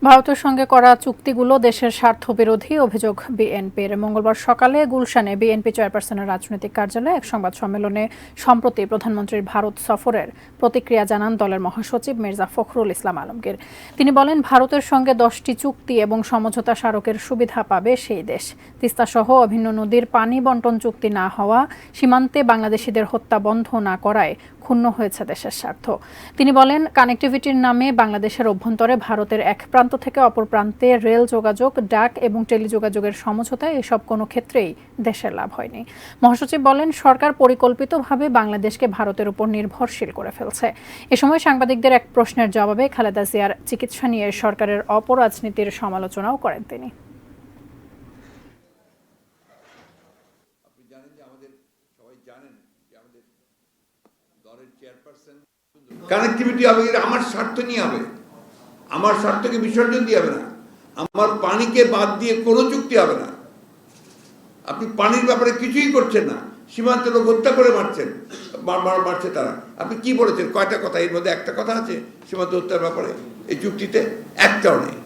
ভারতের সঙ্গে করা চুক্তিগুলো দেশের স্বার্থবিরোধী অভিযোগ বিএনপির। মঙ্গলবার সকালে গুলশানে বিএনপি চেয়ারপারসনের রাজনৈতিক কার্যালয়ে এক সংবাদ সম্মেলনে সম্প্রতি প্রধানমন্ত্রীর ভারত সফরের প্রতিক্রিয়া জানান দলের মহাসচিব মির্জা ফখরুল ইসলাম আলমগীর। তিনি বলেন, ভারতের সঙ্গে 10টি চুক্তি এবং সমঝোতা স্মারকের সুবিধা পাবে সেই দেশ। তিস্তাসহ অভিন্ন নদীর পানি বন্টন চুক্তি না হওয়া, সীমান্তে বাংলাদেশিদের হত্যা বন্ধ না করায় ক্ষুণ্ণ হয়েছে দেশের স্বার্থ। তিনি বলেন, কানেক্টিভিটির নামে বাংলাদেশের অভ্যন্তরে ভারতের এক প্রান্ত থেকে অপর প্রান্তে রেল যোগাযোগ, ডাক এবং টেলিযোগাযোগের সমঝোতায় এসব কোনো ক্ষেত্রেই দেশের লাভ হয়নি। মহাসচিব বলেন, সরকার পরিকল্পিতভাবে বাংলাদেশকে ভারতের উপর নির্ভরশীল করে ফেলছে। এ সময় সাংবাদিকদের এক প্রশ্নের জবাবে খালেদা জিয়ার চিকিৎসা নিয়ে সরকারের অপরাজনীতির সমালোচনাও করেন তিনি। কানেক্টিভিটি হবে, আমার স্বার্থ নিয়ে হবে, আমার স্বার্থকে বিসর্জন দিয়ে হবে না, আমার পানিকে বাদ দিয়ে কোনো চুক্তি হবে না। আপনি পানির ব্যাপারে কিছুই করছেন না, সীমান্তে লোক হত্যা করে মারছে তারা। আপনি কি বলেছেন? কয়টা কথা? এর মধ্যে একটা কথা আছে সীমান্ত হত্যার ব্যাপারে এই চুক্তিতে? একটাও নেই।